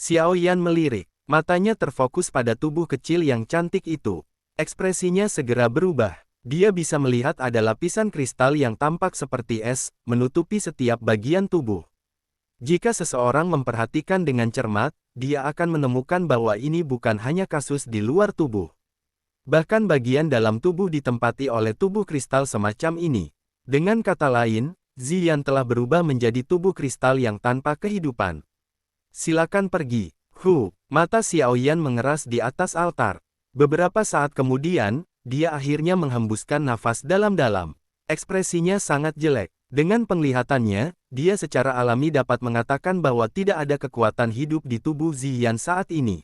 Xiao Yan melirik. Matanya terfokus pada tubuh kecil yang cantik itu. Ekspresinya segera berubah. Dia bisa melihat ada lapisan kristal yang tampak seperti es, menutupi setiap bagian tubuh. Jika seseorang memperhatikan dengan cermat, dia akan menemukan bahwa ini bukan hanya kasus di luar tubuh. Bahkan bagian dalam tubuh ditempati oleh tubuh kristal semacam ini. Dengan kata lain, Ziyan telah berubah menjadi tubuh kristal yang tanpa kehidupan. Silakan pergi. Mata Xiao Yan mengeras di atas altar. Beberapa saat kemudian, dia akhirnya menghembuskan nafas dalam-dalam. Ekspresinya sangat jelek. Dengan penglihatannya, dia secara alami dapat mengatakan bahwa tidak ada kekuatan hidup di tubuh Ziyan saat ini.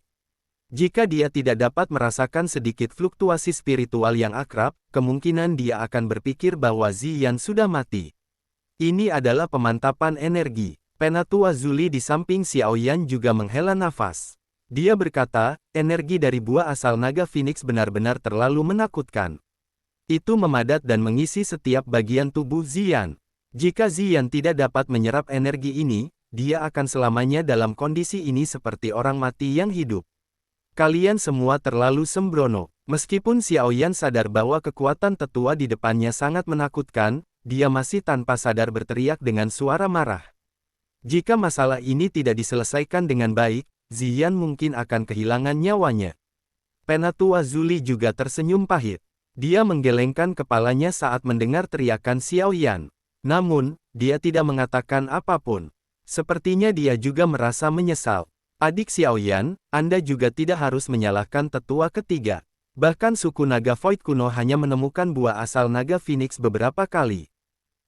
Jika dia tidak dapat merasakan sedikit fluktuasi spiritual yang akrab, kemungkinan dia akan berpikir bahwa Ziyan sudah mati. Ini adalah pemantapan energi. Penatua Zuli di samping Xiao Yan juga menghela nafas. Dia berkata, energi dari buah asal naga Phoenix benar-benar terlalu menakutkan. Itu memadat dan mengisi setiap bagian tubuh Ziyan. Jika Ziyan tidak dapat menyerap energi ini, dia akan selamanya dalam kondisi ini seperti orang mati yang hidup. Kalian semua terlalu sembrono. Meskipun Xiao Yan sadar bahwa kekuatan tetua di depannya sangat menakutkan, dia masih tanpa sadar berteriak dengan suara marah. Jika masalah ini tidak diselesaikan dengan baik, Ziyan mungkin akan kehilangan nyawanya. Penatua Zuli juga tersenyum pahit. Dia menggelengkan kepalanya saat mendengar teriakan Xiao Yan. Namun, dia tidak mengatakan apapun. Sepertinya dia juga merasa menyesal. Adik Xiao Yan, Anda juga tidak harus menyalahkan tetua ketiga. Bahkan suku naga Void kuno hanya menemukan buah asal naga Phoenix beberapa kali.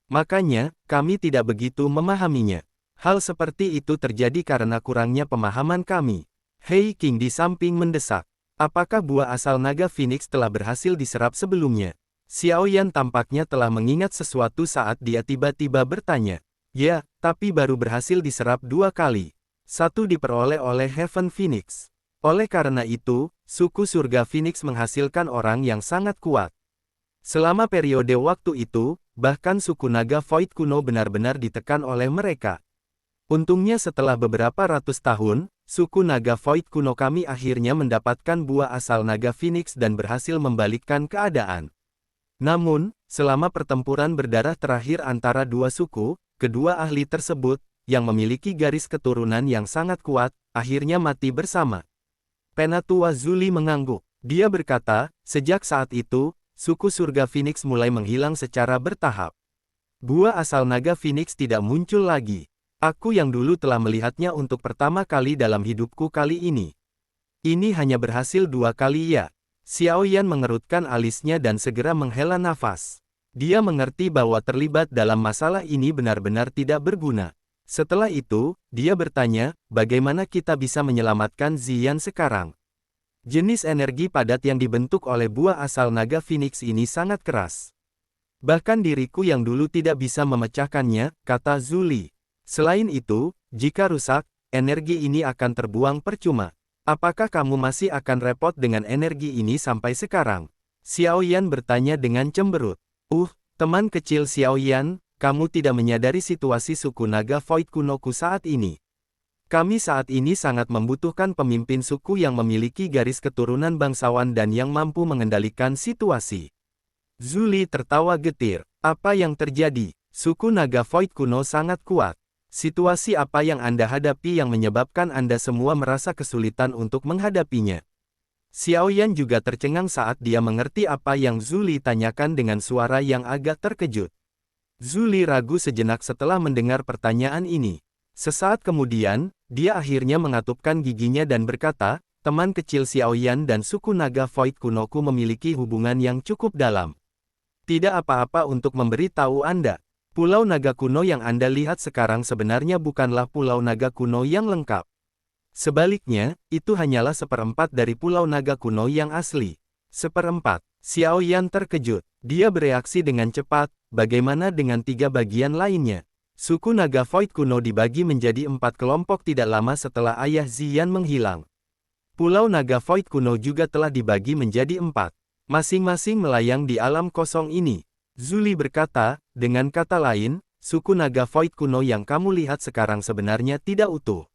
Makanya, kami tidak begitu memahaminya. Hal seperti itu terjadi karena kurangnya pemahaman kami. Hei King di samping mendesak. Apakah buah asal naga Phoenix telah berhasil diserap sebelumnya? Xiao Yan tampaknya telah mengingat sesuatu saat dia tiba-tiba bertanya. Ya, tapi baru berhasil diserap 2 kali. 1 diperoleh oleh Heaven Phoenix. Oleh karena itu, suku surga Phoenix menghasilkan orang yang sangat kuat. Selama periode waktu itu, bahkan suku naga Void kuno benar-benar ditekan oleh mereka. Untungnya setelah beberapa ratus tahun, suku naga Void kuno kami akhirnya mendapatkan buah asal naga Phoenix dan berhasil membalikkan keadaan. Namun, selama pertempuran berdarah terakhir antara dua suku, kedua ahli tersebut, yang memiliki garis keturunan yang sangat kuat, akhirnya mati bersama. Penatua Zuli mengangguk. Dia berkata, sejak saat itu, suku surga Phoenix mulai menghilang secara bertahap. Buah asal naga Phoenix tidak muncul lagi. Aku yang dulu telah melihatnya untuk pertama kali dalam hidupku kali ini. Ini hanya berhasil 2 kali ya. Xiao Yan mengerutkan alisnya dan segera menghela nafas. Dia mengerti bahwa terlibat dalam masalah ini benar-benar tidak berguna. Setelah itu, dia bertanya, bagaimana kita bisa menyelamatkan Ziyan sekarang? Jenis energi padat yang dibentuk oleh buah asal naga Phoenix ini sangat keras. Bahkan diriku yang dulu tidak bisa memecahkannya, kata Zuli. Selain itu, jika rusak, energi ini akan terbuang percuma. Apakah kamu masih akan repot dengan energi ini sampai sekarang? Xiao Yan bertanya dengan cemberut. Teman kecil Xiao Yan, kamu tidak menyadari situasi suku naga Void kunoku saat ini. Kami saat ini sangat membutuhkan pemimpin suku yang memiliki garis keturunan bangsawan dan yang mampu mengendalikan situasi. Zuli tertawa getir. Apa yang terjadi? Suku naga Void kuno sangat kuat. Situasi apa yang Anda hadapi yang menyebabkan Anda semua merasa kesulitan untuk menghadapinya? Xiao Yan juga tercengang saat dia mengerti apa yang Zuli tanyakan dengan suara yang agak terkejut. Zuli ragu sejenak setelah mendengar pertanyaan ini. Sesaat kemudian, dia akhirnya mengatupkan giginya dan berkata, teman kecil Xiao Yan dan suku naga Void kunoku memiliki hubungan yang cukup dalam. Tidak apa-apa untuk memberitahu Anda. Pulau Naga Kuno yang Anda lihat sekarang sebenarnya bukanlah Pulau Naga Kuno yang lengkap. Sebaliknya, itu hanyalah 1/4 dari Pulau Naga Kuno yang asli. 1/4. Xiao Yan terkejut. Dia bereaksi dengan cepat, bagaimana dengan 3 bagian lainnya? Suku Naga Void kuno dibagi menjadi 4 kelompok tidak lama setelah ayah Ziyan menghilang. Pulau Naga Void kuno juga telah dibagi menjadi 4. Masing-masing melayang di alam kosong ini. Zuli berkata, dengan kata lain, suku naga Void kuno yang kamu lihat sekarang sebenarnya tidak utuh.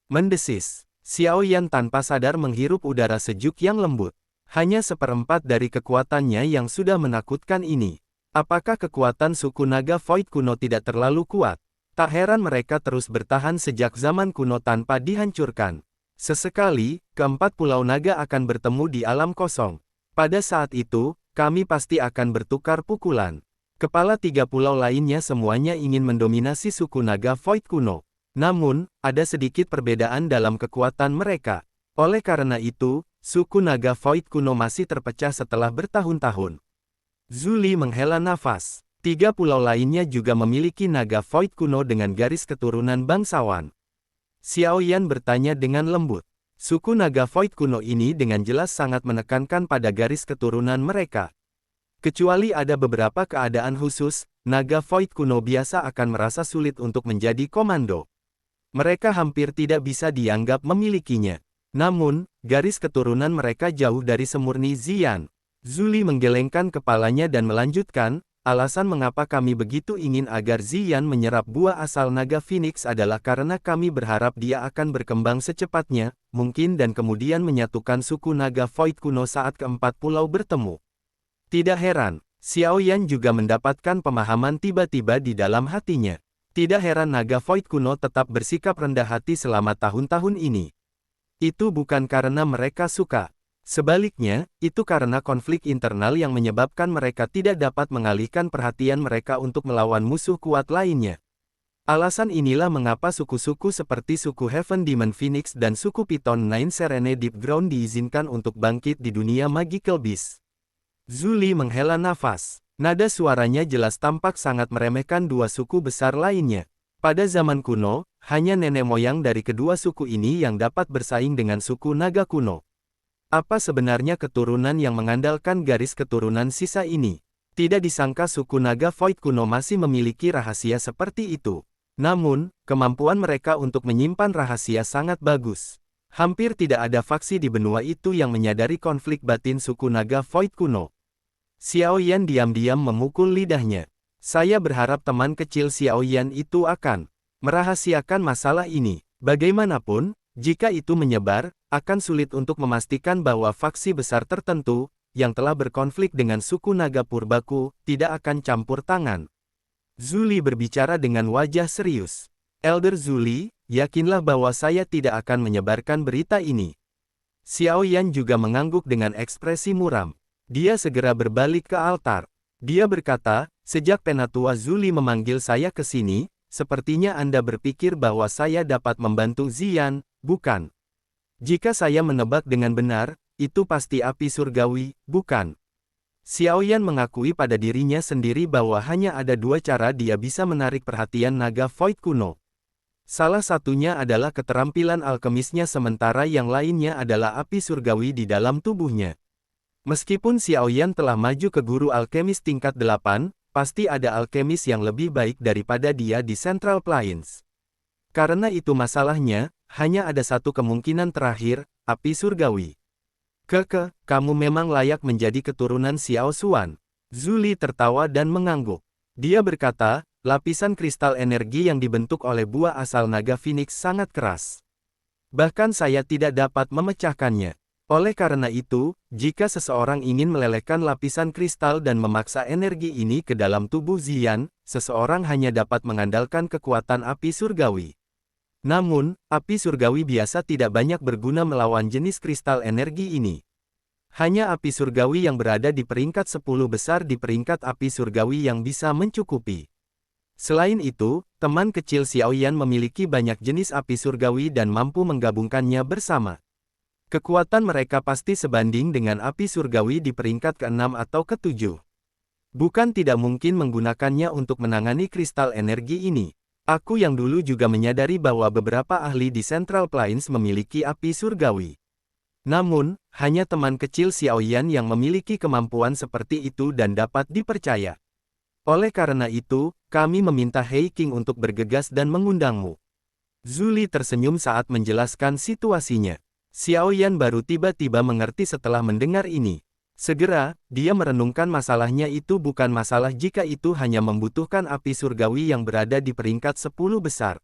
Mendesis. Xiao Yan tanpa sadar menghirup udara sejuk yang lembut. Hanya seperempat dari kekuatannya yang sudah menakutkan ini. Apakah kekuatan suku naga Void kuno tidak terlalu kuat? Tak heran mereka terus bertahan sejak zaman kuno tanpa dihancurkan. Sesekali, keempat pulau naga akan bertemu di alam kosong. Pada saat itu, kami pasti akan bertukar pukulan. Kepala tiga pulau lainnya semuanya ingin mendominasi suku naga Void kuno. Namun, ada sedikit perbedaan dalam kekuatan mereka. Oleh karena itu, suku naga Void kuno masih terpecah setelah bertahun-tahun. Zuli menghela nafas. Tiga pulau lainnya juga memiliki naga Void kuno dengan garis keturunan bangsawan. Xiao Yan bertanya dengan lembut. Suku naga Void kuno ini dengan jelas sangat menekankan pada garis keturunan mereka. Kecuali ada beberapa keadaan khusus, naga Void kuno biasa akan merasa sulit untuk menjadi komando. Mereka hampir tidak bisa dianggap memilikinya. Namun, garis keturunan mereka jauh dari semurni Ziyan. Zuli menggelengkan kepalanya dan melanjutkan, alasan mengapa kami begitu ingin agar Ziyan menyerap buah asal naga Phoenix adalah karena kami berharap dia akan berkembang secepatnya, mungkin dan kemudian menyatukan suku naga Void kuno saat keempat pulau bertemu. Tidak heran, Xiao Yan juga mendapatkan pemahaman tiba-tiba di dalam hatinya. Tidak heran naga Void kuno tetap bersikap rendah hati selama tahun-tahun ini. Itu bukan karena mereka suka. Sebaliknya, itu karena konflik internal yang menyebabkan mereka tidak dapat mengalihkan perhatian mereka untuk melawan musuh kuat lainnya. Alasan inilah mengapa suku-suku seperti suku Heaven Demon Phoenix dan suku Python Nine Serene Deep Ground diizinkan untuk bangkit di dunia Magical Beast. Zuli menghela nafas. Nada suaranya jelas tampak sangat meremehkan dua suku besar lainnya. Pada zaman kuno, hanya nenek moyang dari kedua suku ini yang dapat bersaing dengan suku naga kuno. Apa sebenarnya keturunan yang mengandalkan garis keturunan sisa ini? Tidak disangka suku naga Void kuno masih memiliki rahasia seperti itu. Namun, kemampuan mereka untuk menyimpan rahasia sangat bagus. Hampir tidak ada faksi di benua itu yang menyadari konflik batin suku naga Void kuno. Xiao Yan diam-diam memukul lidahnya. Saya berharap teman kecil Xiao Yan itu akan merahasiakan masalah ini. Bagaimanapun, jika itu menyebar, akan sulit untuk memastikan bahwa faksi besar tertentu, yang telah berkonflik dengan suku naga Purbaku, tidak akan campur tangan. Zuli berbicara dengan wajah serius. Elder Zuli, yakinlah bahwa saya tidak akan menyebarkan berita ini. Xiao Yan juga mengangguk dengan ekspresi muram. Dia segera berbalik ke altar. Dia berkata, sejak Penatua Zuli memanggil saya ke sini, sepertinya Anda berpikir bahwa saya dapat membantu Ziyan, bukan? Jika saya menebak dengan benar, itu pasti api surgawi, bukan? Xiao Yan mengakui pada dirinya sendiri bahwa hanya ada dua cara dia bisa menarik perhatian naga Void kuno. Salah satunya adalah keterampilan alkemisnya sementara yang lainnya adalah api surgawi di dalam tubuhnya. Meskipun Xiao Yan telah maju ke guru alkemis tingkat 8, pasti ada alkemis yang lebih baik daripada dia di Central Plains. Karena itu masalahnya, hanya ada satu kemungkinan terakhir, api surgawi. Kamu memang layak menjadi keturunan Xiao Xuan. Zuli tertawa dan mengangguk. Dia berkata, lapisan kristal energi yang dibentuk oleh buah asal naga Phoenix sangat keras. Bahkan saya tidak dapat memecahkannya. Oleh karena itu, jika seseorang ingin melelehkan lapisan kristal dan memaksa energi ini ke dalam tubuh Ziyan, seseorang hanya dapat mengandalkan kekuatan api surgawi. Namun, api surgawi biasa tidak banyak berguna melawan jenis kristal energi ini. Hanya api surgawi yang berada di peringkat 10 besar di peringkat api surgawi yang bisa mencukupi. Selain itu, teman kecil Xiao Yan memiliki banyak jenis api surgawi dan mampu menggabungkannya bersama. Kekuatan mereka pasti sebanding dengan api surgawi di peringkat ke-6 atau ke-7. Bukan tidak mungkin menggunakannya untuk menangani kristal energi ini. Aku yang dulu juga menyadari bahwa beberapa ahli di Central Plains memiliki api surgawi. Namun, hanya teman kecil Xiao Yan yang memiliki kemampuan seperti itu dan dapat dipercaya. Oleh karena itu, kami meminta Hei King untuk bergegas dan mengundangmu. Zuli tersenyum saat menjelaskan situasinya. Xiao Yan baru tiba-tiba mengerti setelah mendengar ini. Segera, dia merenungkan masalahnya itu bukan masalah jika itu hanya membutuhkan api surgawi yang berada di peringkat 10 besar.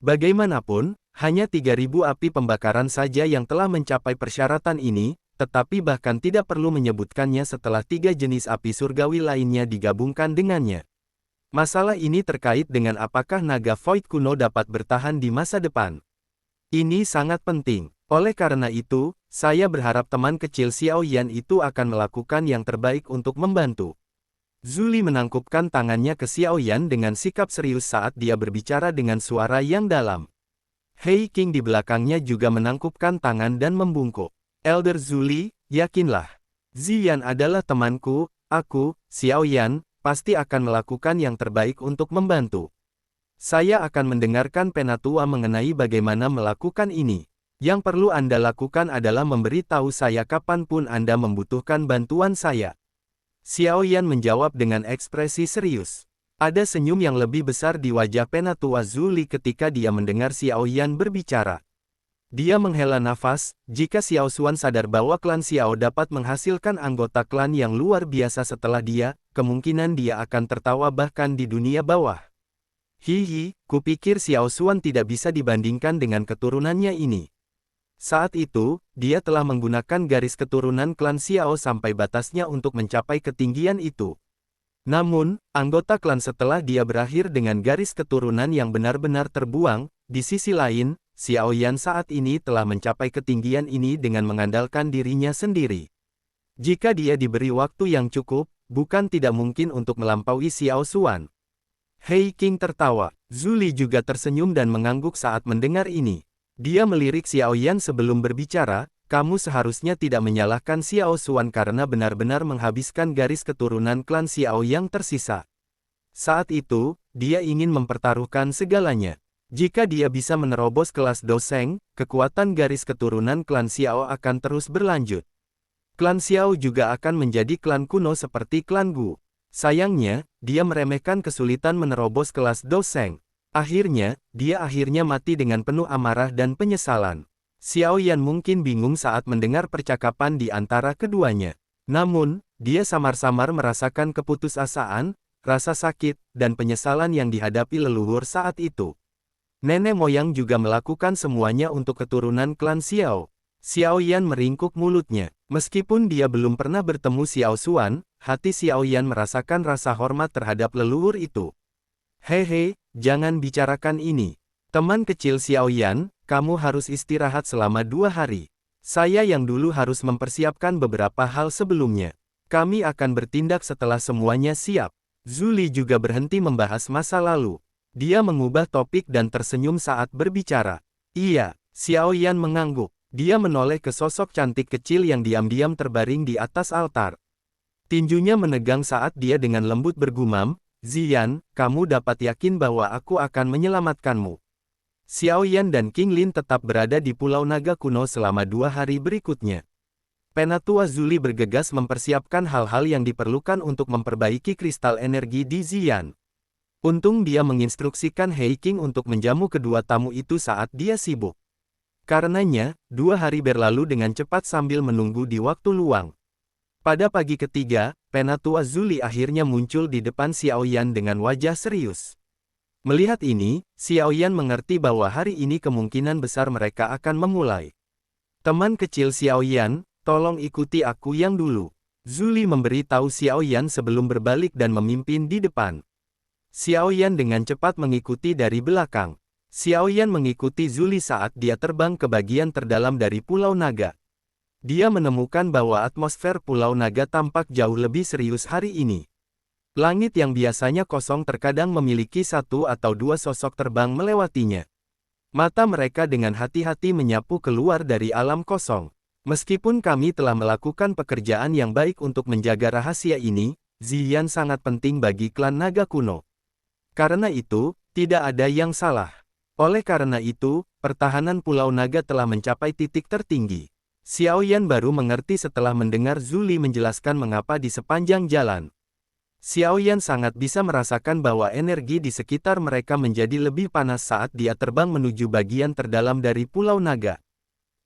Bagaimanapun, Hanya 3.000 api pembakaran saja yang telah mencapai persyaratan ini, tetapi bahkan tidak perlu menyebutkannya setelah 3 jenis api surgawi lainnya digabungkan dengannya. Masalah ini terkait dengan apakah naga Void kuno dapat bertahan di masa depan. Ini sangat penting. Oleh karena itu, saya berharap teman kecil Xiao Yan itu akan melakukan yang terbaik untuk membantu. Zuli menangkupkan tangannya ke Xiao Yan dengan sikap serius saat dia berbicara dengan suara yang dalam. Hei King di belakangnya juga menangkupkan tangan dan membungkuk. Elder Zuli, yakinlah. Ziyan adalah temanku, aku, Xiao Yan, pasti akan melakukan yang terbaik untuk membantu. Saya akan mendengarkan penatua mengenai bagaimana melakukan ini. Yang perlu Anda lakukan adalah memberitahu saya kapanpun Anda membutuhkan bantuan saya. Xiao Yan menjawab dengan ekspresi serius. Ada senyum yang lebih besar di wajah penatua Zuli ketika dia mendengar Xiao Yan berbicara. Dia menghela nafas, jika Xiao Xuan sadar bahwa klan Xiao dapat menghasilkan anggota klan yang luar biasa setelah dia, kemungkinan dia akan tertawa bahkan di dunia bawah. Hihi, kupikir Xiao Xuan tidak bisa dibandingkan dengan keturunannya ini. Saat itu, dia telah menggunakan garis keturunan klan Xiao sampai batasnya untuk mencapai ketinggian itu. Namun, anggota klan setelah dia berakhir dengan garis keturunan yang benar-benar terbuang, di sisi lain, Xiao Yan saat ini telah mencapai ketinggian ini dengan mengandalkan dirinya sendiri. Jika dia diberi waktu yang cukup, bukan tidak mungkin untuk melampaui Xiao Xuan. Hei King tertawa. Zuli juga tersenyum dan mengangguk saat mendengar ini. Dia melirik Xiao Yan sebelum berbicara, kamu seharusnya tidak menyalahkan Xiao Xuan karena benar-benar menghabiskan garis keturunan klan Xiao yang tersisa. Saat itu, dia ingin mempertaruhkan segalanya. Jika dia bisa menerobos kelas Doseng, kekuatan garis keturunan klan Xiao akan terus berlanjut. Klan Xiao juga akan menjadi klan kuno seperti klan Gu. Sayangnya, dia meremehkan kesulitan menerobos kelas Doseng. Akhirnya, dia mati dengan penuh amarah dan penyesalan. Xiao Yan mungkin bingung saat mendengar percakapan di antara keduanya. Namun, dia samar-samar merasakan keputusasaan, rasa sakit, dan penyesalan yang dihadapi leluhur saat itu. Nenek moyang juga melakukan semuanya untuk keturunan klan Xiao. Xiao Yan meringkuk mulutnya. Meskipun dia belum pernah bertemu Xiao Xuan, hati Xiao Yan merasakan rasa hormat terhadap leluhur itu. Hehe, jangan bicarakan ini. Teman kecil Xiao Yan, kamu harus istirahat selama 2 hari. Saya yang dulu harus mempersiapkan beberapa hal sebelumnya. Kami akan bertindak setelah semuanya siap. Zuli juga berhenti membahas masa lalu. Dia mengubah topik dan tersenyum saat berbicara. Iya, Xiao Yan mengangguk. Dia menoleh ke sosok cantik kecil yang diam-diam terbaring di atas altar. Tinjunya menegang saat dia dengan lembut bergumam, Ziyan, kamu dapat yakin bahwa aku akan menyelamatkanmu. Xiao Yan dan King Lin tetap berada di Pulau Naga Kuno selama 2 hari berikutnya. Penatua Zuli bergegas mempersiapkan hal-hal yang diperlukan untuk memperbaiki kristal energi di Ziyan. Untung dia menginstruksikan Hei King untuk menjamu kedua tamu itu saat dia sibuk. Karenanya, 2 hari berlalu dengan cepat sambil menunggu di waktu luang. Pada pagi ketiga, Penatua Zuli akhirnya muncul di depan Xiao Yan dengan wajah serius. Melihat ini, Xiao Yan mengerti bahwa hari ini kemungkinan besar mereka akan memulai. Teman kecil Xiao Yan, tolong ikuti aku yang dulu. Zuli memberi tahu Xiao Yan sebelum berbalik dan memimpin di depan. Xiao Yan dengan cepat mengikuti dari belakang. Xiao Yan mengikuti Zuli saat dia terbang ke bagian terdalam dari Pulau Naga. Dia menemukan bahwa atmosfer Pulau Naga tampak jauh lebih serius hari ini. Langit yang biasanya kosong terkadang memiliki 1 atau 2 sosok terbang melewatinya. Mata mereka dengan hati-hati menyapu keluar dari alam kosong. Meskipun kami telah melakukan pekerjaan yang baik untuk menjaga rahasia ini, Ziyan sangat penting bagi klan Naga Kuno. Karena itu, tidak ada yang salah. Oleh karena itu, pertahanan Pulau Naga telah mencapai titik tertinggi. Xiao Yan baru mengerti setelah mendengar Zuli menjelaskan mengapa di sepanjang jalan. Xiao Yan sangat bisa merasakan bahwa energi di sekitar mereka menjadi lebih panas saat dia terbang menuju bagian terdalam dari Pulau Naga.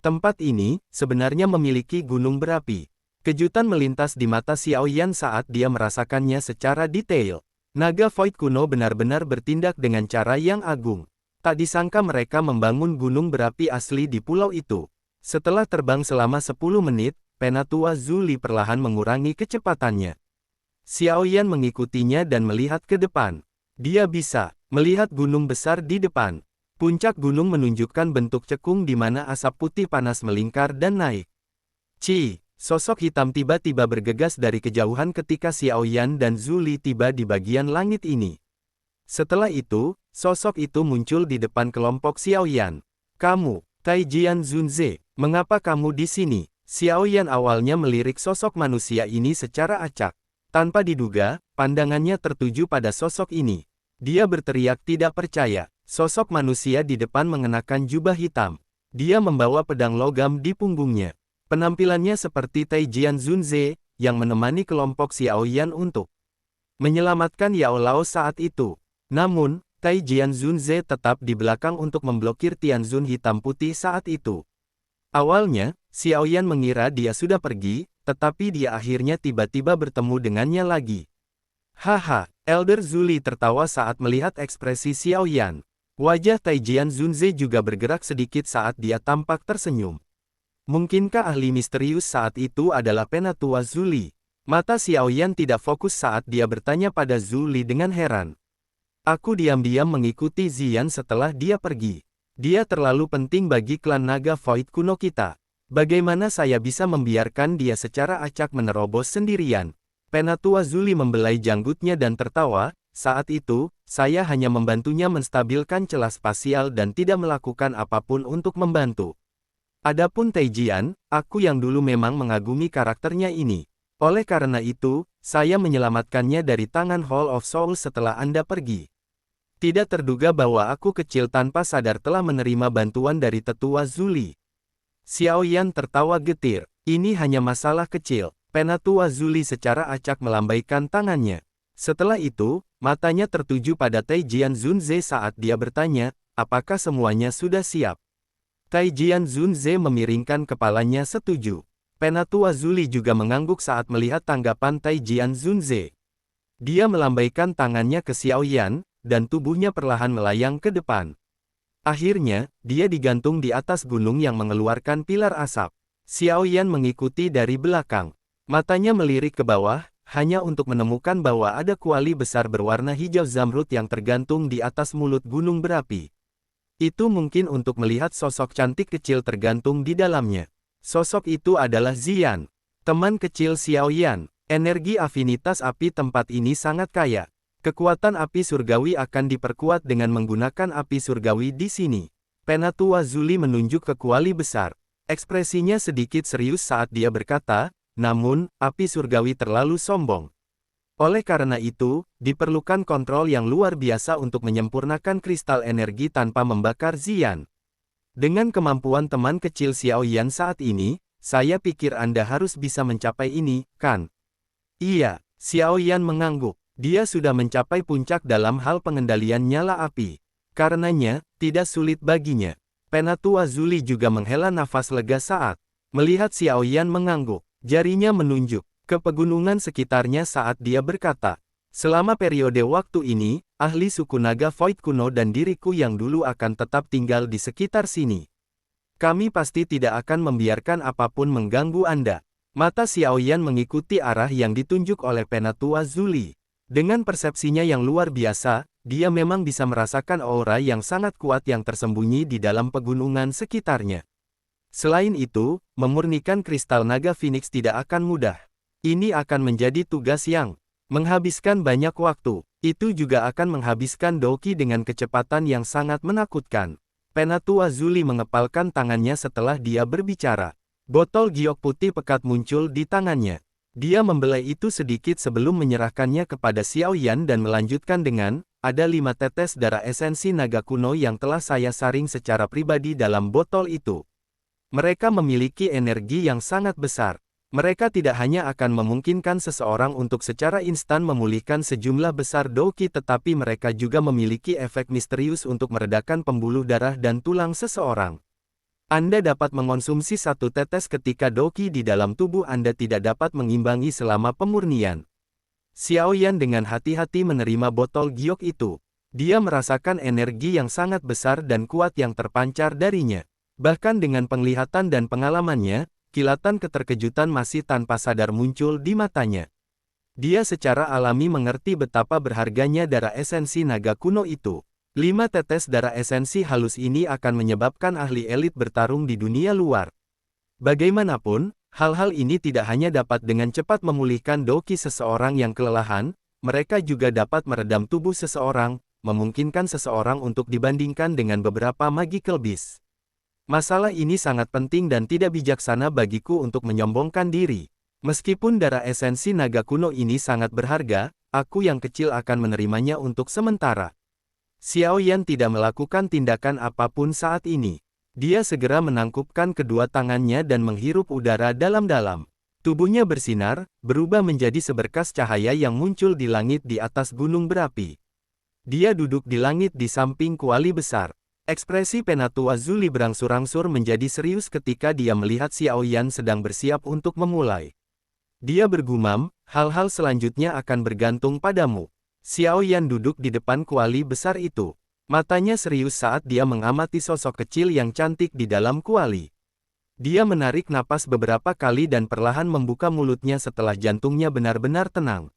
Tempat ini, sebenarnya memiliki gunung berapi. Kejutan melintas di mata Xiao Yan saat dia merasakannya secara detail. Naga Void kuno benar-benar bertindak dengan cara yang agung. Tak disangka mereka membangun gunung berapi asli di pulau itu. Setelah terbang selama 10 menit, Penatua Zuli perlahan mengurangi kecepatannya. Xiaoyan mengikutinya dan melihat ke depan. Dia bisa melihat gunung besar di depan. Puncak gunung menunjukkan bentuk cekung di mana asap putih panas melingkar dan naik. Sosok hitam tiba-tiba bergegas dari kejauhan ketika Xiaoyan dan Zuli tiba di bagian langit ini. Setelah itu, sosok itu muncul di depan kelompok Xiaoyan. Kamu, Taijian Zunze, mengapa kamu di sini? Xiaoyan awalnya melirik sosok manusia ini secara acak. Tanpa diduga, pandangannya tertuju pada sosok ini. Dia berteriak tidak percaya. Sosok manusia di depan mengenakan jubah hitam. Dia membawa pedang logam di punggungnya. Penampilannya seperti Taijian Zunze, yang menemani kelompok Xiaoyan untuk menyelamatkan Yao Lao saat itu. Namun, Taijian Zunze tetap di belakang untuk memblokir Tianzun hitam putih saat itu. Awalnya, Xiaoyan mengira dia sudah pergi, tetapi dia akhirnya tiba-tiba bertemu dengannya lagi. Haha, Elder Zuli tertawa saat melihat ekspresi Xiaoyan. Wajah Taijian Zunze juga bergerak sedikit saat dia tampak tersenyum. Mungkinkah ahli misterius saat itu adalah Penatua Zuli? Mata Xiaoyan tidak fokus saat dia bertanya pada Zuli dengan heran. Aku diam-diam mengikuti Ziyan setelah dia pergi. Dia terlalu penting bagi klan naga Void kuno kita. Bagaimana saya bisa membiarkan dia secara acak menerobos sendirian? Penatua Zuli membelai janggutnya dan tertawa. Saat itu, saya hanya membantunya menstabilkan celah spasial dan tidak melakukan apapun untuk membantu. Adapun Taijian, aku yang dulu memang mengagumi karakternya ini. Oleh karena itu, saya menyelamatkannya dari tangan Hall of Souls setelah Anda pergi. Tidak terduga bahwa aku kecil tanpa sadar telah menerima bantuan dari tetua Zuli. Xiaoyan tertawa getir. Ini hanya masalah kecil. Penatua Zuli secara acak melambaikan tangannya. Setelah itu, matanya tertuju pada Taijian Zunze saat dia bertanya, apakah semuanya sudah siap? Taijian Zunze memiringkan kepalanya setuju. Penatua Zuli juga mengangguk saat melihat tanggapan Taijian Zunze. Dia melambaikan tangannya ke Xiaoyan, dan tubuhnya perlahan melayang ke depan. Akhirnya, dia digantung di atas gunung yang mengeluarkan pilar asap. Xiaoyan mengikuti dari belakang. Matanya melirik ke bawah, hanya untuk menemukan bahwa ada kuali besar berwarna hijau zamrud yang tergantung di atas mulut gunung berapi. Itu mungkin untuk melihat sosok cantik kecil tergantung di dalamnya. Sosok itu adalah Ziyan, teman kecil Xiaoyan. Energi afinitas api tempat ini sangat kaya. Kekuatan api surgawi akan diperkuat dengan menggunakan api surgawi di sini. Penatua Zuli menunjuk ke kuali besar. Ekspresinya sedikit serius saat dia berkata, namun, api surgawi terlalu sombong. Oleh karena itu, diperlukan kontrol yang luar biasa untuk menyempurnakan kristal energi tanpa membakar Ziyan. Dengan kemampuan teman kecil Xiaoyan saat ini, saya pikir Anda harus bisa mencapai ini, kan? Iya, Xiaoyan mengangguk. Dia sudah mencapai puncak dalam hal pengendalian nyala api. Karenanya, tidak sulit baginya. Penatua Zuli juga menghela nafas lega saat melihat Xiaoyan mengangguk. Jarinya menunjuk ke pegunungan sekitarnya saat dia berkata, selama periode waktu ini, ahli suku naga Void kuno dan diriku yang dulu akan tetap tinggal di sekitar sini. Kami pasti tidak akan membiarkan apapun mengganggu Anda. Mata Xiaoyan mengikuti arah yang ditunjuk oleh Penatua Zuli. Dengan persepsinya yang luar biasa, dia memang bisa merasakan aura yang sangat kuat yang tersembunyi di dalam pegunungan sekitarnya. Selain itu, memurnikan kristal naga Phoenix tidak akan mudah. Ini akan menjadi tugas yang menghabiskan banyak waktu. Itu juga akan menghabiskan Doki dengan kecepatan yang sangat menakutkan. Penatua Zuli mengepalkan tangannya setelah dia berbicara. Botol giok putih pekat muncul di tangannya. Dia membelai itu sedikit sebelum menyerahkannya kepada Xiaoyan dan melanjutkan dengan, ada 5 tetes darah esensi naga kuno yang telah saya saring secara pribadi dalam botol itu. Mereka memiliki energi yang sangat besar. Mereka tidak hanya akan memungkinkan seseorang untuk secara instan memulihkan sejumlah besar Doki tetapi mereka juga memiliki efek misterius untuk meredakan pembuluh darah dan tulang seseorang. Anda dapat mengonsumsi 1 tetes ketika Doki di dalam tubuh Anda tidak dapat mengimbangi selama pemurnian. Xiaoyan dengan hati-hati menerima botol giok itu. Dia merasakan energi yang sangat besar dan kuat yang terpancar darinya. Bahkan dengan penglihatan dan pengalamannya, kilatan keterkejutan masih tanpa sadar muncul di matanya. Dia secara alami mengerti betapa berharganya darah esensi naga kuno itu. 5 tetes darah esensi halus ini akan menyebabkan ahli elit bertarung di dunia luar. Bagaimanapun, hal-hal ini tidak hanya dapat dengan cepat memulihkan doki seseorang yang kelelahan, mereka juga dapat meredam tubuh seseorang, memungkinkan seseorang untuk dibandingkan dengan beberapa magical beast. Masalah ini sangat penting dan tidak bijaksana bagiku untuk menyombongkan diri. Meskipun darah esensi naga kuno ini sangat berharga, aku yang kecil akan menerimanya untuk sementara. Xiao Yan tidak melakukan tindakan apapun saat ini. Dia segera menangkupkan kedua tangannya dan menghirup udara dalam-dalam. Tubuhnya bersinar, berubah menjadi seberkas cahaya yang muncul di langit di atas gunung berapi. Dia duduk di langit di samping kuali besar. Ekspresi Penatua Zuli berangsur-angsur menjadi serius ketika dia melihat Xiao Yan sedang bersiap untuk memulai. Dia bergumam, hal-hal selanjutnya akan bergantung padamu. Xiao Yan duduk di depan kuali besar itu. Matanya serius saat dia mengamati sosok kecil yang cantik di dalam kuali. Dia menarik napas beberapa kali dan perlahan membuka mulutnya setelah jantungnya benar-benar tenang.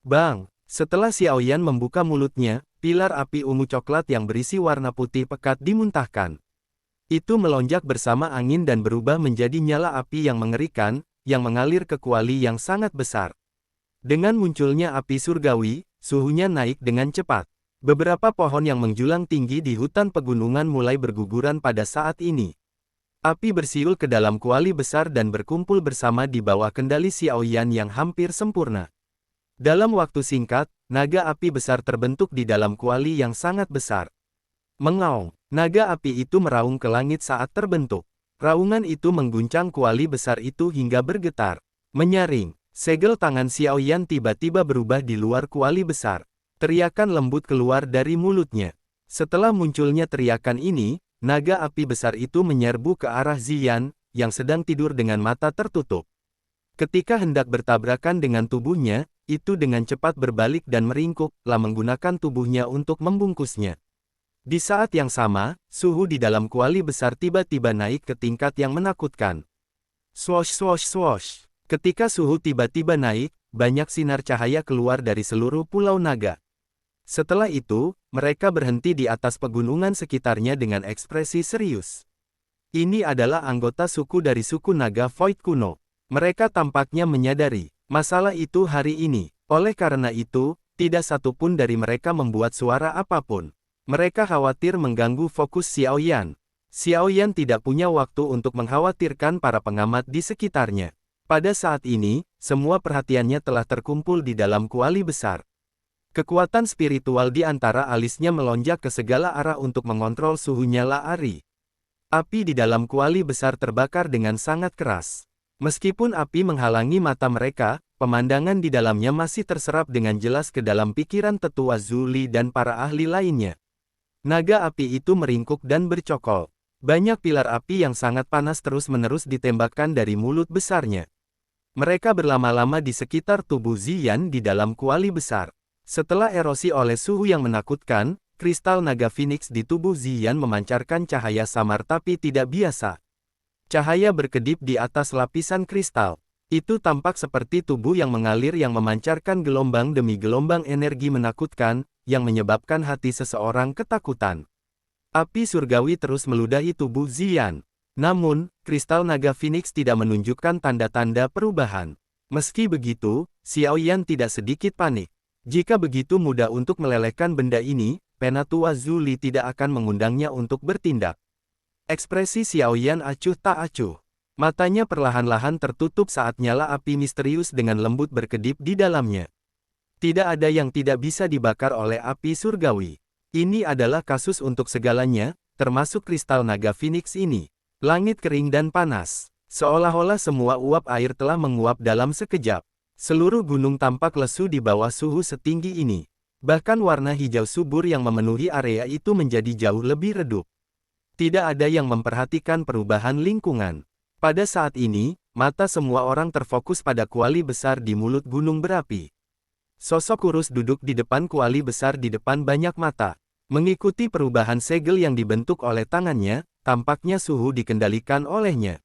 Bang! Setelah Xiao Yan membuka mulutnya, pilar api ungu coklat yang berisi warna putih pekat dimuntahkan. Itu melonjak bersama angin dan berubah menjadi nyala api yang mengerikan, yang mengalir ke kuali yang sangat besar. Dengan munculnya api surgawi, suhunya naik dengan cepat. Beberapa pohon yang menjulang tinggi di hutan pegunungan mulai berguguran pada saat ini. Api bersiul ke dalam kuali besar dan berkumpul bersama di bawah kendali Xiao Yan yang hampir sempurna. Dalam waktu singkat, naga api besar terbentuk di dalam kuali yang sangat besar. Mengaung, naga api itu meraung ke langit saat terbentuk. Raungan itu mengguncang kuali besar itu hingga bergetar. Menyaring, segel tangan Xiao Yan tiba-tiba berubah di luar kuali besar. Teriakan lembut keluar dari mulutnya. Setelah munculnya teriakan ini, naga api besar itu menyerbu ke arah Ziyan, yang sedang tidur dengan mata tertutup. Ketika hendak bertabrakan dengan tubuhnya, itu dengan cepat berbalik dan meringkuk, menggunakan tubuhnya untuk membungkusnya. Di saat yang sama, suhu di dalam kuali besar tiba-tiba naik ke tingkat yang menakutkan. Swosh swosh swosh. Ketika suhu tiba-tiba naik, banyak sinar cahaya keluar dari seluruh pulau naga. Setelah itu, mereka berhenti di atas pegunungan sekitarnya dengan ekspresi serius. Ini adalah anggota suku dari suku naga Void kuno. Mereka tampaknya menyadari masalah itu hari ini. Oleh karena itu, tidak satupun dari mereka membuat suara apapun. Mereka khawatir mengganggu fokus Xiao Yan. Xiao Yan tidak punya waktu untuk mengkhawatirkan para pengamat di sekitarnya. Pada saat ini, semua perhatiannya telah terkumpul di dalam kuali besar. Kekuatan spiritual di antara alisnya melonjak ke segala arah untuk mengontrol suhu nyala Ari. Api di dalam kuali besar terbakar dengan sangat keras. Meskipun api menghalangi mata mereka, pemandangan di dalamnya masih terserap dengan jelas ke dalam pikiran tetua Zuli dan para ahli lainnya. Naga api itu meringkuk dan bercokol. Banyak pilar api yang sangat panas terus-menerus ditembakkan dari mulut besarnya. Mereka berlama-lama di sekitar tubuh Ziyan di dalam kuali besar. Setelah erosi oleh suhu yang menakutkan, kristal naga Phoenix di tubuh Ziyan memancarkan cahaya samar tapi tidak biasa. Cahaya berkedip di atas lapisan kristal. Itu tampak seperti tubuh yang mengalir yang memancarkan gelombang demi gelombang energi menakutkan, yang menyebabkan hati seseorang ketakutan. Api surgawi terus meludahi tubuh Ziyan. Namun, kristal naga Phoenix tidak menunjukkan tanda-tanda perubahan. Meski begitu, Xiao Yan tidak sedikit panik. Jika begitu mudah untuk melelehkan benda ini, Penatua Zuli tidak akan mengundangnya untuk bertindak. Ekspresi Xiao Yan acuh tak acuh. Matanya perlahan-lahan tertutup saat nyala api misterius dengan lembut berkedip di dalamnya. Tidak ada yang tidak bisa dibakar oleh api surgawi. Ini adalah kasus untuk segalanya, termasuk kristal naga Phoenix ini. Langit kering dan panas. Seolah-olah semua uap air telah menguap dalam sekejap. Seluruh gunung tampak lesu di bawah suhu setinggi ini. Bahkan warna hijau subur yang memenuhi area itu menjadi jauh lebih redup. Tidak ada yang memperhatikan perubahan lingkungan. Pada saat ini, mata semua orang terfokus pada kuali besar di mulut gunung berapi. Sosok kurus duduk di depan kuali besar di depan banyak mata. Mengikuti perubahan segel yang dibentuk oleh tangannya, tampaknya suhu dikendalikan olehnya.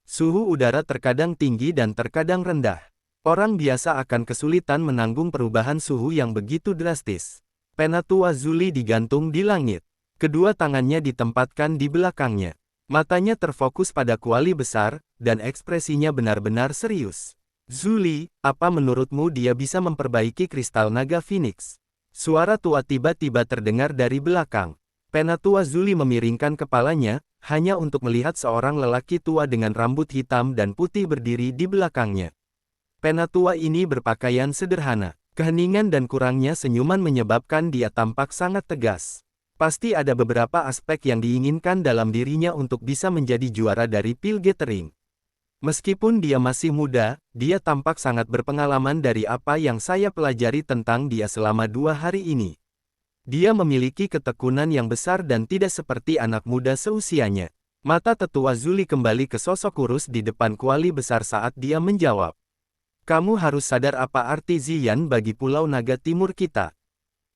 Suhu udara terkadang tinggi dan terkadang rendah. Orang biasa akan kesulitan menanggung perubahan suhu yang begitu drastis. Penatua Zuli digantung di langit. Kedua tangannya ditempatkan di belakangnya. Matanya terfokus pada kuali besar, dan ekspresinya benar-benar serius. Zuli, apa menurutmu dia bisa memperbaiki kristal naga Phoenix? Suara tua tiba-tiba terdengar dari belakang. Penatua Zuli memiringkan kepalanya, hanya untuk melihat seorang lelaki tua dengan rambut hitam dan putih berdiri di belakangnya. Penatua ini berpakaian sederhana. Keheningan dan kurangnya senyuman menyebabkan dia tampak sangat tegas. Pasti ada beberapa aspek yang diinginkan dalam dirinya untuk bisa menjadi juara dari Pil Gathering. Meskipun dia masih muda, dia tampak sangat berpengalaman dari apa yang saya pelajari tentang dia selama 2 hari ini. Dia memiliki ketekunan yang besar dan tidak seperti anak muda seusianya. Mata tetua Zuli kembali ke sosok kurus di depan kuali besar saat dia menjawab. Kamu harus sadar apa arti Ziyan bagi Pulau Naga Timur kita.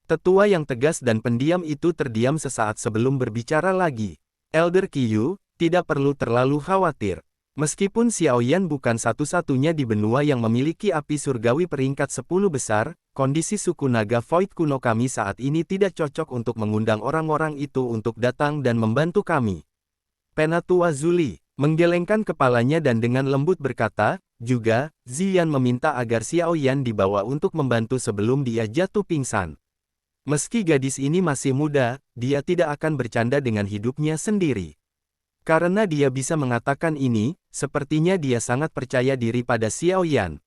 Tetua yang tegas dan pendiam itu terdiam sesaat sebelum berbicara lagi. Elder Qiyu, tidak perlu terlalu khawatir. Meskipun Xiaoyan bukan satu-satunya di benua yang memiliki api surgawi peringkat 10 besar, kondisi suku naga Void kuno kami saat ini tidak cocok untuk mengundang orang-orang itu untuk datang dan membantu kami. Penatua Zuli menggelengkan kepalanya dan dengan lembut berkata, juga, Ziyan meminta agar Xiaoyan dibawa untuk membantu sebelum dia jatuh pingsan. Meski gadis ini masih muda, dia tidak akan bercanda dengan hidupnya sendiri. Karena dia bisa mengatakan ini, sepertinya dia sangat percaya diri pada Xiaoyan.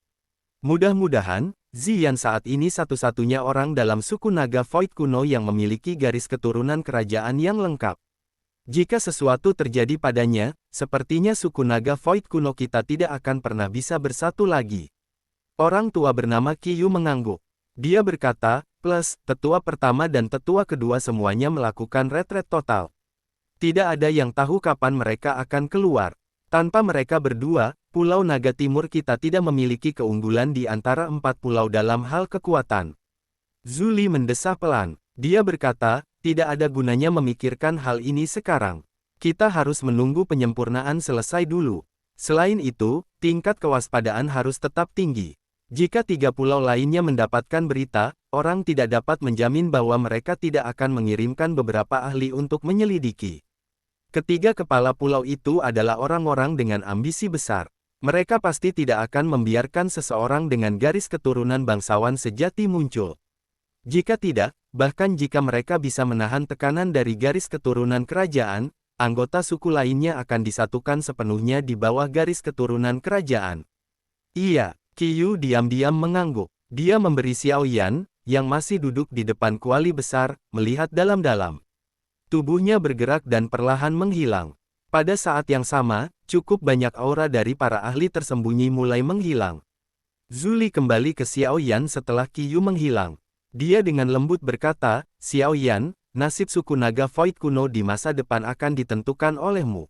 Mudah-mudahan, Ziyan saat ini satu-satunya orang dalam suku naga Void kuno yang memiliki garis keturunan kerajaan yang lengkap. Jika sesuatu terjadi padanya, sepertinya suku naga Void kuno kita tidak akan pernah bisa bersatu lagi. Orang tua bernama Qiyu mengangguk. Dia berkata, plus, tetua pertama dan tetua kedua semuanya melakukan retret total. Tidak ada yang tahu kapan mereka akan keluar. Tanpa mereka berdua, Pulau Naga Timur kita tidak memiliki keunggulan di antara 4 pulau dalam hal kekuatan. Zuli mendesah pelan. Dia berkata, tidak ada gunanya memikirkan hal ini sekarang. Kita harus menunggu penyempurnaan selesai dulu. Selain itu, tingkat kewaspadaan harus tetap tinggi. Jika 3 pulau lainnya mendapatkan berita, orang tidak dapat menjamin bahwa mereka tidak akan mengirimkan beberapa ahli untuk menyelidiki. Ketiga kepala pulau itu adalah orang-orang dengan ambisi besar. Mereka pasti tidak akan membiarkan seseorang dengan garis keturunan bangsawan sejati muncul. Jika tidak, bahkan jika mereka bisa menahan tekanan dari garis keturunan kerajaan, anggota suku lainnya akan disatukan sepenuhnya di bawah garis keturunan kerajaan. Iya, Qiyu diam-diam mengangguk. Dia memberi Xiaoyan, yang masih duduk di depan kuali besar, melihat dalam-dalam. Tubuhnya bergerak dan perlahan menghilang. Pada saat yang sama, cukup banyak aura dari para ahli tersembunyi mulai menghilang. Zuli kembali ke Xiaoyan setelah Qiyu menghilang. Dia dengan lembut berkata, Xiaoyan, nasib suku naga Void kuno di masa depan akan ditentukan olehmu.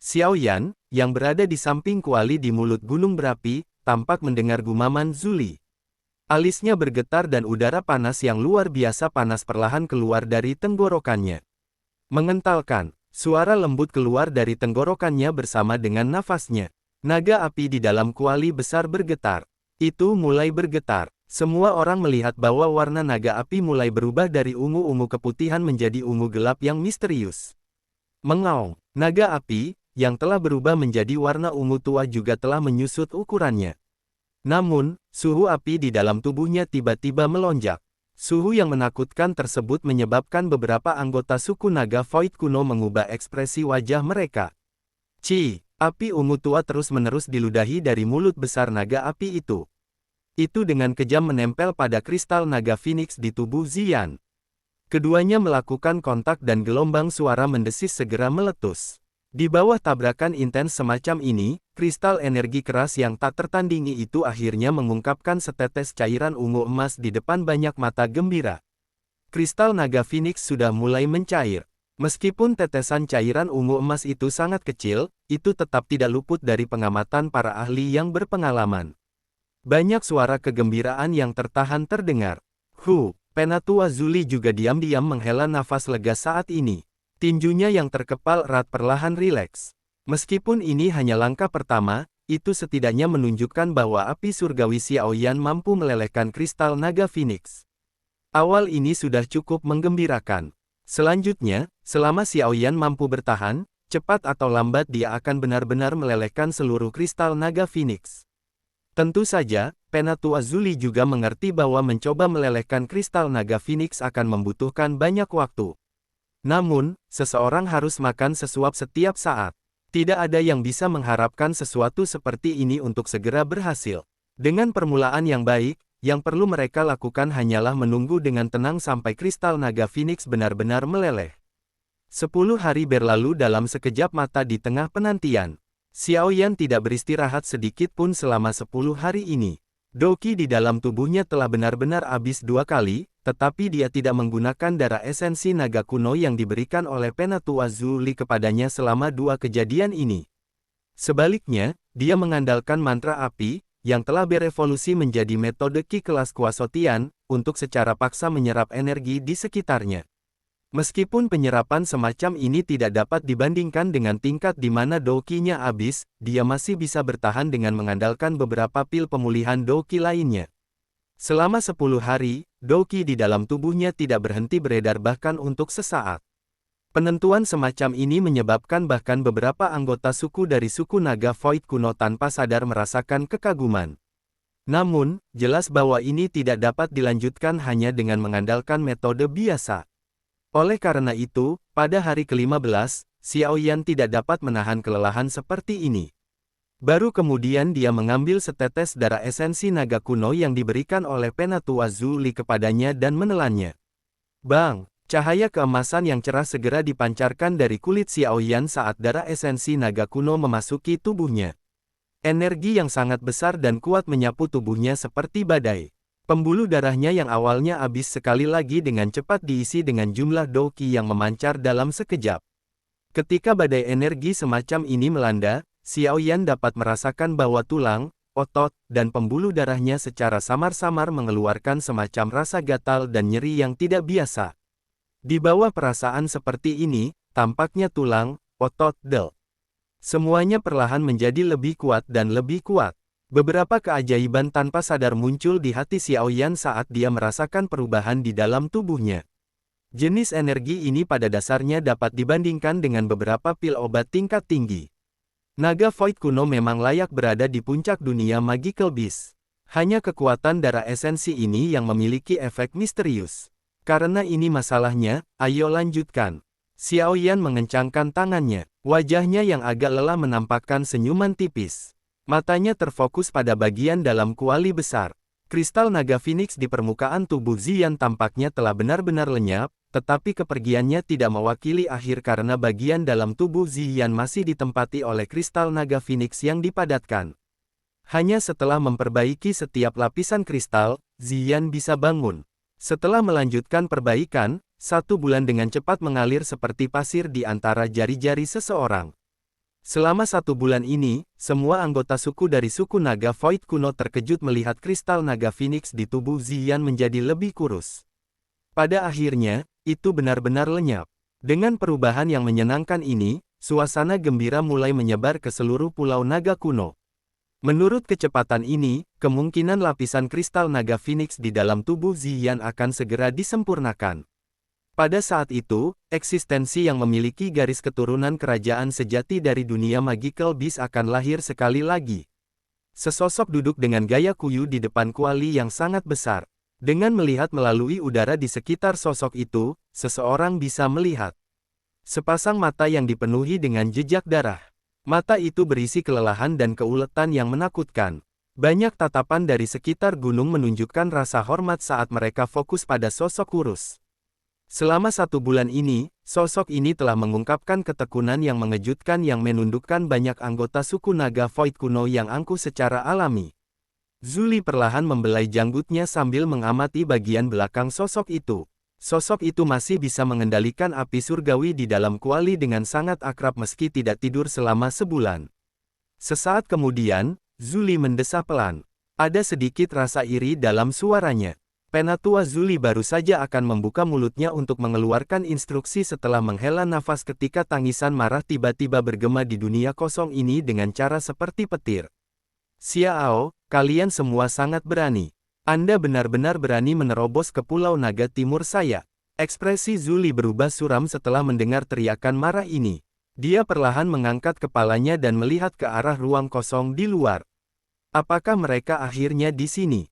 Xiaoyan, yang berada di samping kuali di mulut gunung berapi, tampak mendengar gumaman Zuli. Alisnya bergetar dan udara panas yang luar biasa panas perlahan keluar dari tenggorokannya. Mengentalkan, suara lembut keluar dari tenggorokannya bersama dengan nafasnya. Naga api di dalam kuali besar bergetar. Itu mulai bergetar. Semua orang melihat bahwa warna naga api mulai berubah dari ungu-ungu keputihan menjadi ungu gelap yang misterius. Mengaung, naga api, yang telah berubah menjadi warna ungu tua juga telah menyusut ukurannya. Namun, suhu api di dalam tubuhnya tiba-tiba melonjak. Suhu yang menakutkan tersebut menyebabkan beberapa anggota suku naga Void kuno mengubah ekspresi wajah mereka. Api ungu tua terus-menerus diludahi dari mulut besar naga api itu. Itu dengan kejam menempel pada kristal naga Phoenix di tubuh Ziyan. Keduanya melakukan kontak dan gelombang suara mendesis segera meletus. Di bawah tabrakan intens semacam ini, kristal energi keras yang tak tertandingi itu akhirnya mengungkapkan setetes cairan ungu emas di depan banyak mata gembira. Kristal naga Phoenix sudah mulai mencair. Meskipun tetesan cairan ungu emas itu sangat kecil, itu tetap tidak luput dari pengamatan para ahli yang berpengalaman. Banyak suara kegembiraan yang tertahan terdengar. Penatua Zuli juga diam-diam menghela nafas lega saat ini. Tinjunya yang terkepal erat perlahan rileks. Meskipun ini hanya langkah pertama, itu setidaknya menunjukkan bahwa api surgawi Xiaoyan mampu melelehkan kristal naga Phoenix. Awal ini sudah cukup menggembirakan. Selanjutnya, selama Xiaoyan mampu bertahan, cepat atau lambat dia akan benar-benar melelehkan seluruh kristal naga Phoenix. Tentu saja, Penatua Zuli juga mengerti bahwa mencoba melelehkan kristal naga Phoenix akan membutuhkan banyak waktu. Namun, seseorang harus makan sesuap setiap saat. Tidak ada yang bisa mengharapkan sesuatu seperti ini untuk segera berhasil. Dengan permulaan yang baik, yang perlu mereka lakukan hanyalah menunggu dengan tenang sampai kristal naga Phoenix benar-benar meleleh. 10 hari berlalu dalam sekejap mata di tengah penantian. Xiaoyan tidak beristirahat sedikit pun selama 10 hari ini. Doqi di dalam tubuhnya telah benar-benar habis 2 kali, tetapi dia tidak menggunakan darah esensi naga kuno yang diberikan oleh Penatua Zuli kepadanya selama 2 kejadian ini. Sebaliknya, dia mengandalkan mantra api, yang telah berevolusi menjadi metode Qi kelas Kuaso Tian, untuk secara paksa menyerap energi di sekitarnya. Meskipun penyerapan semacam ini tidak dapat dibandingkan dengan tingkat di mana Doqi-nya habis, dia masih bisa bertahan dengan mengandalkan beberapa pil pemulihan Doqi lainnya. Selama 10 hari, Doqi di dalam tubuhnya tidak berhenti beredar bahkan untuk sesaat. Penentuan semacam ini menyebabkan bahkan beberapa anggota suku dari suku naga Void kuno tanpa sadar merasakan kekaguman. Namun, jelas bahwa ini tidak dapat dilanjutkan hanya dengan mengandalkan metode biasa. Oleh karena itu, pada hari ke-15, Xiaoyan tidak dapat menahan kelelahan seperti ini. Baru kemudian dia mengambil setetes darah esensi naga kuno yang diberikan oleh Penatua Zuli kepadanya dan menelannya. Bang! Cahaya keemasan yang cerah segera dipancarkan dari kulit Xiaoyan saat darah esensi naga kuno memasuki tubuhnya. Energi yang sangat besar dan kuat menyapu tubuhnya seperti badai. Pembuluh darahnya yang awalnya habis sekali lagi dengan cepat diisi dengan jumlah Doqi yang memancar dalam sekejap. Ketika badai energi semacam ini melanda, Xiaoyan dapat merasakan bahwa tulang, otot, dan pembuluh darahnya secara samar-samar mengeluarkan semacam rasa gatal dan nyeri yang tidak biasa. Di bawah perasaan seperti ini, tampaknya tulang, otot, semuanya perlahan menjadi lebih kuat dan lebih kuat. Beberapa keajaiban tanpa sadar muncul di hati Xiaoyan saat dia merasakan perubahan di dalam tubuhnya. Jenis energi ini pada dasarnya dapat dibandingkan dengan beberapa pil obat tingkat tinggi. Naga Void kuno memang layak berada di puncak dunia Magical Beast. Hanya kekuatan darah esensi ini yang memiliki efek misterius. Karena ini masalahnya, ayo lanjutkan. Xiaoyan mengencangkan tangannya. Wajahnya yang agak lelah menampakkan senyuman tipis. Matanya terfokus pada bagian dalam kuali besar. Kristal naga Phoenix di permukaan tubuh Ziyan tampaknya telah benar-benar lenyap, tetapi kepergiannya tidak mewakili akhir karena bagian dalam tubuh Ziyan masih ditempati oleh kristal naga Phoenix yang dipadatkan. Hanya setelah memperbaiki setiap lapisan kristal, Ziyan bisa bangun. Setelah melanjutkan perbaikan, 1 bulan dengan cepat mengalir seperti pasir di antara jari-jari seseorang. Selama 1 bulan ini, semua anggota suku dari suku naga Void kuno terkejut melihat kristal naga Phoenix di tubuh Ziyan menjadi lebih kurus. Pada akhirnya, itu benar-benar lenyap. Dengan perubahan yang menyenangkan ini, suasana gembira mulai menyebar ke seluruh pulau naga kuno. Menurut kecepatan ini, kemungkinan lapisan kristal naga Phoenix di dalam tubuh Ziyan akan segera disempurnakan. Pada saat itu, eksistensi yang memiliki garis keturunan kerajaan sejati dari dunia Magical Beast akan lahir sekali lagi. Sesosok duduk dengan gaya kuyu di depan kuali yang sangat besar. Dengan melihat melalui udara di sekitar sosok itu, seseorang bisa melihat sepasang mata yang dipenuhi dengan jejak darah. Mata itu berisi kelelahan dan keuletan yang menakutkan. Banyak tatapan dari sekitar gunung menunjukkan rasa hormat saat mereka fokus pada sosok kurus. Selama 1 bulan ini, sosok ini telah mengungkapkan ketekunan yang mengejutkan yang menundukkan banyak anggota suku naga Void kuno yang angkuh secara alami. Zuli perlahan membelai janggutnya sambil mengamati bagian belakang sosok itu. Sosok itu masih bisa mengendalikan api surgawi di dalam kuali dengan sangat akrab meski tidak tidur selama sebulan. Sesaat kemudian, Zuli mendesah pelan. Ada sedikit rasa iri dalam suaranya. Penatua Zuli baru saja akan membuka mulutnya untuk mengeluarkan instruksi setelah menghela nafas ketika tangisan marah tiba-tiba bergema di dunia kosong ini dengan cara seperti petir. Xiao, kalian semua sangat berani. Anda benar-benar berani menerobos ke Pulau Naga Timur saya. Ekspresi Zuli berubah suram setelah mendengar teriakan marah ini. Dia perlahan mengangkat kepalanya dan melihat ke arah ruang kosong di luar. Apakah mereka akhirnya di sini?